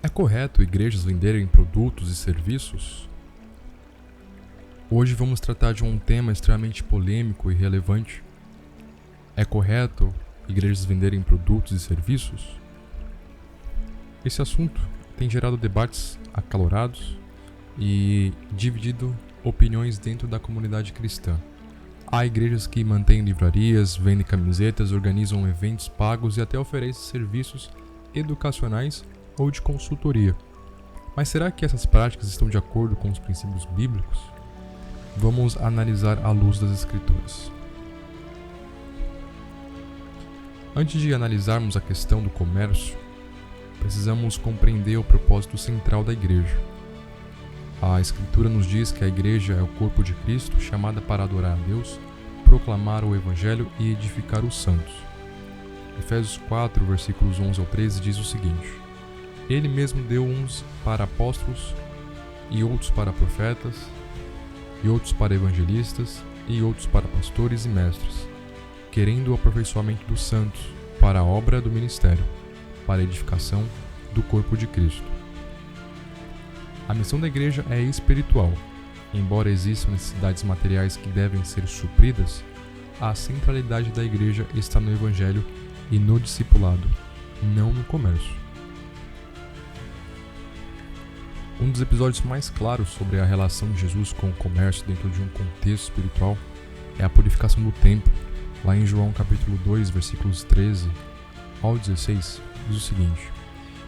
É correto igrejas venderem produtos e serviços? Hoje vamos tratar de um tema extremamente polêmico e relevante. É correto igrejas venderem produtos e serviços? Esse assunto tem gerado debates acalorados e dividido opiniões dentro da comunidade cristã. Há igrejas que mantêm livrarias, vendem camisetas, organizam eventos pagos e até oferecem serviços educacionais ou de consultoria. Mas será que essas práticas estão de acordo com os princípios bíblicos? Vamos analisar à luz das Escrituras. Antes de analisarmos a questão do comércio, precisamos compreender o propósito central da igreja. A Escritura nos diz que a igreja é o corpo de Cristo, chamada para adorar a Deus, proclamar o Evangelho e edificar os santos. Efésios 4, versículos 11 ao 13 diz o seguinte: Ele mesmo deu uns para apóstolos, e outros para profetas, e outros para evangelistas, e outros para pastores e mestres, querendo o aperfeiçoamento dos santos, para a obra do ministério, para a edificação do corpo de Cristo. A missão da igreja é espiritual. Embora existam necessidades materiais que devem ser supridas, a centralidade da igreja está no Evangelho e no discipulado, não no comércio. Um dos episódios mais claros sobre a relação de Jesus com o comércio dentro de um contexto espiritual é a purificação do templo. Lá em João capítulo 2, versículos 13 ao 16, diz o seguinte: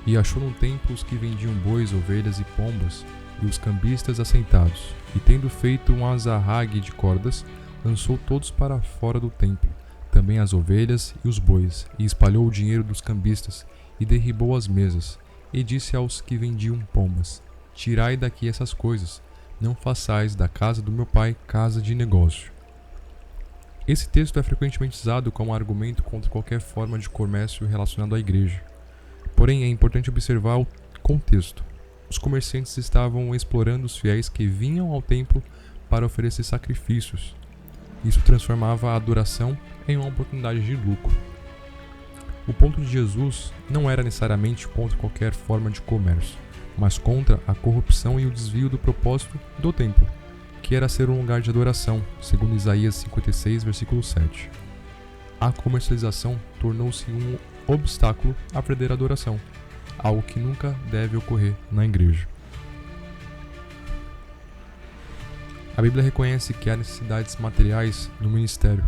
E achou no templo os que vendiam bois, ovelhas e pombas, e os cambistas assentados, e tendo feito um azarrague de cordas, lançou todos para fora do templo, também as ovelhas e os bois, e espalhou o dinheiro dos cambistas, e derribou as mesas, e disse aos que vendiam pombas: Tirai daqui essas coisas, não façais da casa do meu pai casa de negócio. Esse texto é frequentemente usado como argumento contra qualquer forma de comércio relacionado à igreja. Porém, é importante observar o contexto. Os comerciantes estavam explorando os fiéis que vinham ao templo para oferecer sacrifícios. Isso transformava a adoração em uma oportunidade de lucro. O ponto de Jesus não era necessariamente contra qualquer forma de comércio, mas contra a corrupção e o desvio do propósito do templo, que era ser um lugar de adoração, segundo Isaías 56, versículo 7. A comercialização tornou-se um obstáculo à verdadeira adoração, algo que nunca deve ocorrer na igreja. A Bíblia reconhece que há necessidades materiais no ministério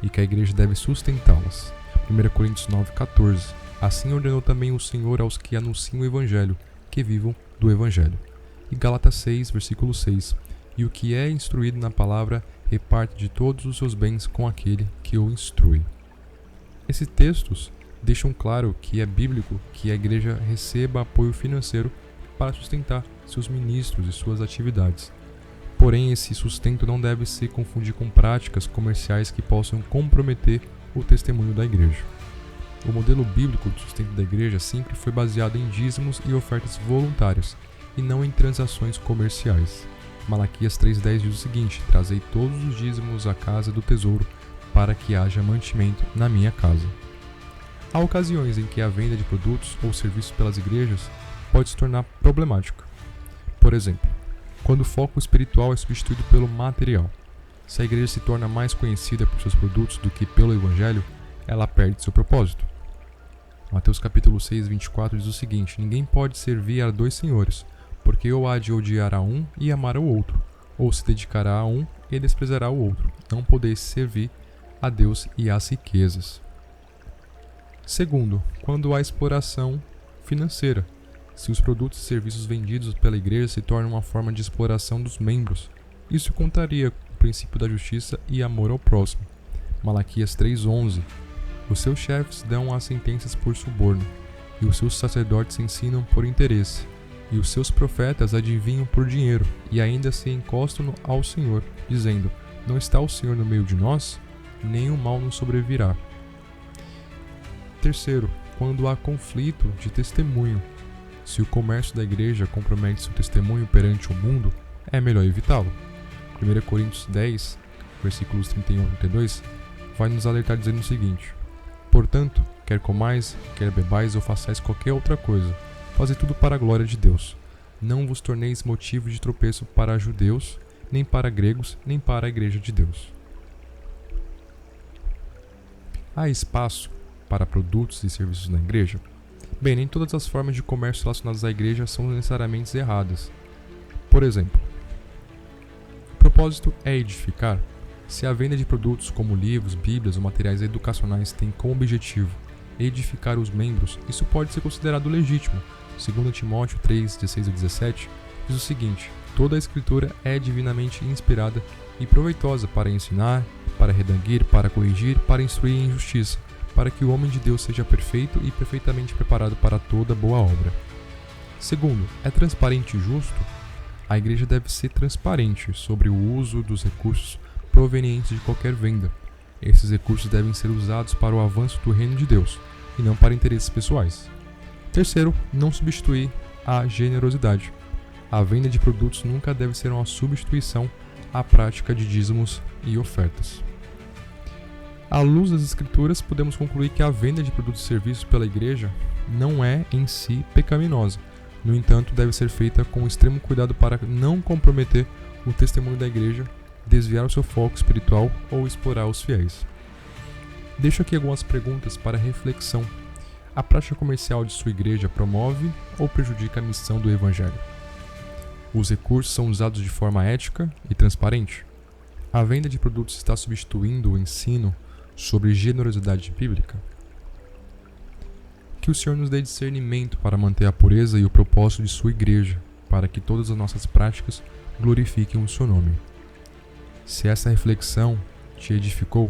e que a igreja deve sustentá-las. 1 Coríntios 9,14. Assim ordenou também o Senhor aos que anunciam o Evangelho, que vivam do Evangelho. E Gálatas 6, versículo 6. E o que é instruído na palavra reparte de todos os seus bens com aquele que o instrui. Esses textos deixam claro que é bíblico que a igreja receba apoio financeiro para sustentar seus ministros e suas atividades. Porém, esse sustento não deve se confundir com práticas comerciais que possam comprometer o testemunho da igreja. O modelo bíblico de sustento da igreja sempre foi baseado em dízimos e ofertas voluntárias, e não em transações comerciais. Malaquias 3,10 diz o seguinte: Trazei todos os dízimos à casa do tesouro, para que haja mantimento na minha casa. Há ocasiões em que a venda de produtos ou serviços pelas igrejas pode se tornar problemática. Por exemplo, quando o foco espiritual é substituído pelo material. Se a igreja se torna mais conhecida por seus produtos do que pelo Evangelho, ela perde seu propósito. Mateus capítulo 6, 24 diz o seguinte: Ninguém pode servir a dois senhores, porque ou há de odiar a um e amar ao outro, ou se dedicará a um e desprezará o outro. Não podeis servir a Deus e às riquezas. Segundo, quando há exploração financeira. Se os produtos e serviços vendidos pela igreja se tornam uma forma de exploração dos membros, isso contraria o princípio da justiça e amor ao próximo. Malaquias 3,11. Os seus chefes dão as sentenças por suborno, e os seus sacerdotes ensinam por interesse, e os seus profetas adivinham por dinheiro, e ainda se encostam ao Senhor, dizendo: Não está o Senhor no meio de nós? Nem o mal nos sobrevirá. Terceiro, quando há conflito de testemunho. Se o comércio da igreja compromete seu testemunho perante o mundo, é melhor evitá-lo. 1 Coríntios 10, versículos 31 e 32, vai nos alertar dizendo o seguinte: Portanto, quer comais, quer bebais ou façais qualquer outra coisa, Fazei tudo para a glória de Deus. Não vos torneis motivo de tropeço para judeus, nem para gregos, nem para a igreja de Deus. Há espaço para produtos e serviços na igreja? Bem, nem todas as formas de comércio relacionadas à igreja são necessariamente erradas. Por exemplo, o propósito é edificar. Se a venda de produtos como livros, bíblias ou materiais educacionais tem como objetivo edificar os membros, isso pode ser considerado legítimo. Segundo Timóteo 3, 16 a 17, diz o seguinte: toda a escritura é divinamente inspirada e proveitosa para ensinar, para redarguir, para corrigir, para instruir em justiça, para que o homem de Deus seja perfeito e perfeitamente preparado para toda boa obra. Segundo, é transparente e justo? A igreja deve ser transparente sobre o uso dos recursos provenientes de qualquer venda. Esses recursos devem ser usados para o avanço do reino de Deus, e não para interesses pessoais. Terceiro, não substituir a generosidade. A venda de produtos nunca deve ser uma substituição à prática de dízimos e ofertas. À luz das Escrituras, podemos concluir que a venda de produtos e serviços pela igreja não é, em si, pecaminosa. No entanto, deve ser feita com extremo cuidado para não comprometer o testemunho da igreja, desviar o seu foco espiritual ou explorar os fiéis. Deixo aqui algumas perguntas para reflexão. A prática comercial de sua igreja promove ou prejudica a missão do Evangelho? Os recursos são usados de forma ética e transparente? A venda de produtos está substituindo o ensino sobre generosidade bíblica? Que o Senhor nos dê discernimento para manter a pureza e o propósito de sua igreja, para que todas as nossas práticas glorifiquem o seu nome. Se essa reflexão te edificou,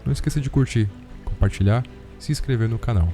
não esqueça de curtir, compartilhar e se inscrever no canal.